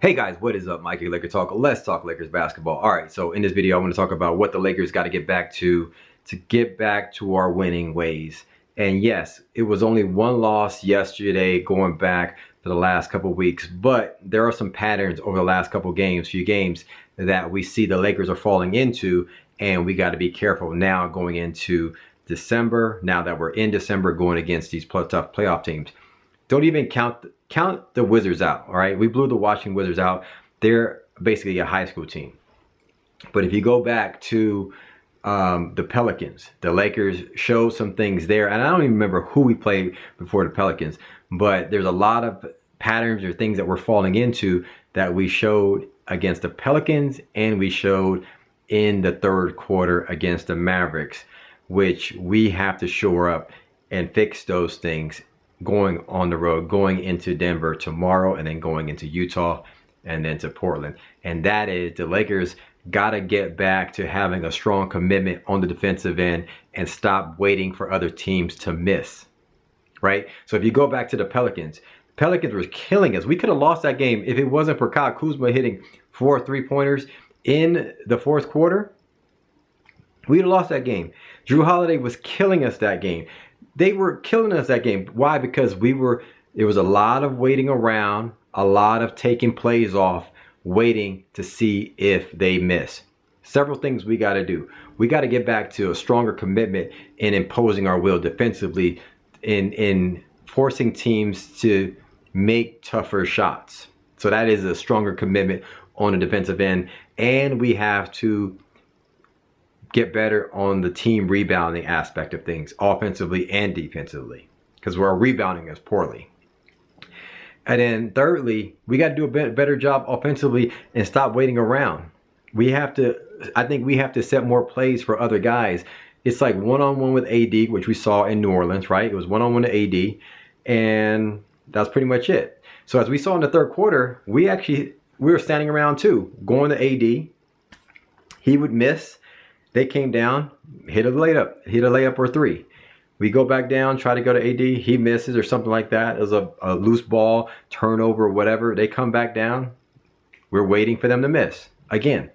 Hey guys, what is up? Mikey Laker Talk. Let's talk Lakers basketball. All right, so in this video, I want to talk about what the Lakers got to get back to get back to our winning ways. And yes, it was only one loss yesterday going back to the last couple of weeks, but there are some patterns over the last few games that we see the Lakers are falling into, and we got to be careful now going into December, now that we're in December going against these tough playoff teams. Don't even count the Wizards out, all right? We blew the Washington Wizards out. They're basically a high school team. But if you go back to the Pelicans, the Lakers showed some things there. And I don't even remember who we played before the Pelicans. But there's a lot of patterns or things that we're falling into that we showed against the Pelicans and we showed in the third quarter against the Mavericks, which we have to shore up and fix those things going on the road, going into Denver tomorrow, and then going into Utah, and then to Portland. And that is the Lakers got to get back to having a strong commitment on the defensive end and stop waiting for other teams to miss, right? So if you go back to the Pelicans were killing us. We could have lost that game if it wasn't for Kyle Kuzma hitting 4 3-pointers in the fourth quarter. We'd have lost that game. Drew Holiday was killing us that game. They were killing us that game. Why? Because it was a lot of waiting around, a lot of taking plays off, waiting to see if they miss. Several things we got to do. We got to get back to a stronger commitment in imposing our will defensively, in forcing teams to make tougher shots. So that is a stronger commitment on the defensive end. And we have to get better on the team rebounding aspect of things, offensively and defensively, because we're rebounding us poorly. And then thirdly, we got to do a better job offensively and stop waiting around. I think we have to set more plays for other guys. It's like one-on-one with AD, which we saw in New Orleans, right? It was one-on-one to AD, and that's pretty much it. So as we saw in the third quarter, we were standing around too, going to AD. He would miss. They came down, hit a layup or three. We go back down, try to go to AD. He misses or something like that. It was a loose ball, turnover, whatever. They come back down. We're waiting for them to miss. Again,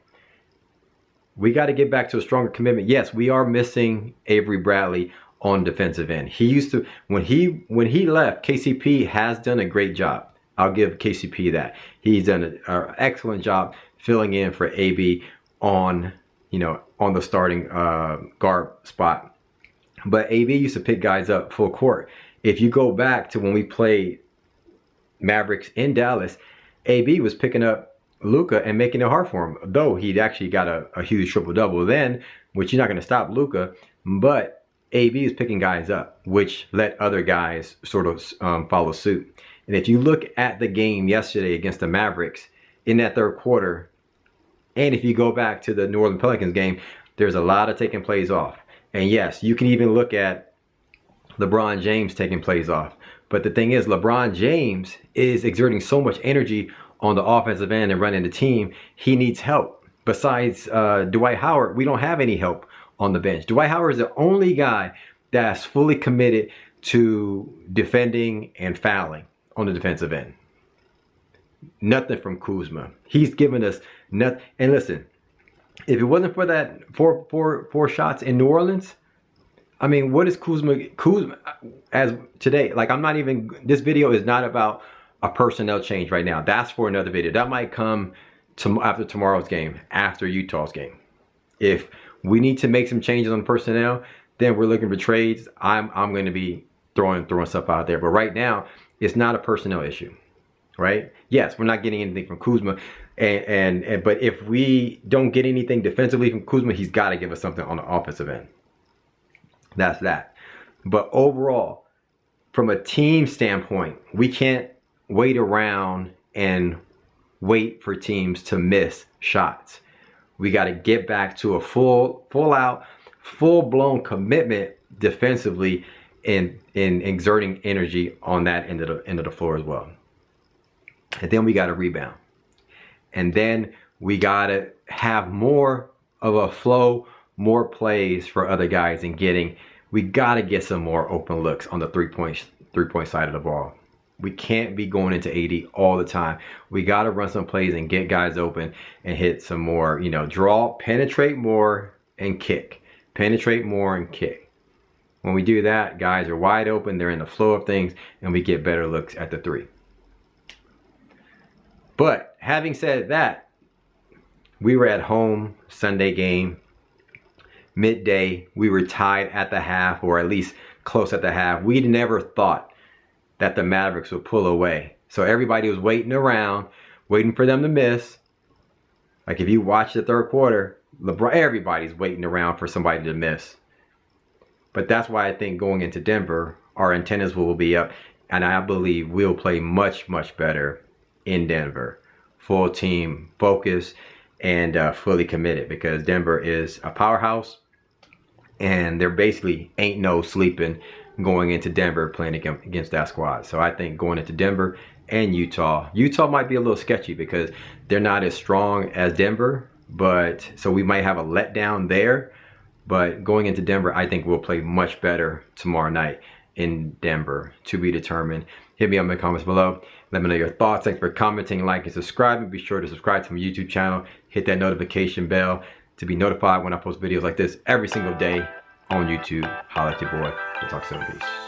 we got to get back to a stronger commitment. Yes, we are missing Avery Bradley on defensive end. He used to, when he left, KCP has done a great job. I'll give KCP that. He's done an excellent job filling in for AB on the starting guard spot. But AB used to pick guys up full court. If you go back to when we played Mavericks in Dallas, AB was picking up Luka and making it hard for him, though he'd actually got a huge triple-double then, which you're not going to stop Luka, but AB is picking guys up, which let other guys sort of follow suit. And if you look at the game yesterday against the Mavericks in that third quarter, and if you go back to the New Orleans Pelicans game, there's a lot of taking plays off. And yes, you can even look at LeBron James taking plays off. But the thing is, LeBron James is exerting so much energy on the offensive end and running the team. He needs help. Besides Dwight Howard, we don't have any help on the bench. Dwight Howard is the only guy that's fully committed to defending and fouling on the defensive end. Nothing from Kuzma. He's given us nothing. And listen, if it wasn't for that four shots in New Orleans, I mean, what is Kuzma as today? Like, this video is not about a personnel change right now. That's for another video. That might come after tomorrow's game, after Utah's game. If we need to make some changes on personnel, then we're looking for trades. I'm going to be throwing stuff out there. But right now, it's not a personnel issue. Right? Yes, we're not getting anything from Kuzma, but if we don't get anything defensively from Kuzma, he's got to give us something on the offensive end. That's that. But overall, from a team standpoint, we can't wait around and wait for teams to miss shots. We got to get back to a full-blown commitment defensively and in exerting energy on that end of the floor as well. And then we got to rebound. And then we got to have more of a flow, more plays for other guys we got to get some more open looks on the three-point side of the ball. We can't be going into 80 all the time. We got to run some plays and get guys open and hit some more, you know, draw, penetrate more and kick. Penetrate more and kick. When we do that, guys are wide open, they're in the flow of things, and we get better looks at the 3. But having said that, we were at home, Sunday game, midday. We were tied at the half, or at least close at the half. We never thought that the Mavericks would pull away. So everybody was waiting around, waiting for them to miss. Like if you watch the third quarter, everybody's waiting around for somebody to miss. But that's why I think going into Denver, our antennas will be up, and I believe we'll play much, much better in Denver. Full team focus and fully committed, because Denver is a powerhouse, and there basically ain't no sleeping going into Denver playing against that squad. So I think going into Denver and Utah might be a little sketchy because they're not as strong as Denver, but so we might have a letdown there. But going into Denver, I think we'll play much better tomorrow night in Denver. To be determined. Hit me up in the comments below. Let me know your thoughts. Thanks for commenting, like, and subscribing. Be sure to subscribe to my YouTube channel. Hit that notification bell to be notified when I post videos like this every single day on YouTube. Holla at your boy. We'll talk soon. Peace.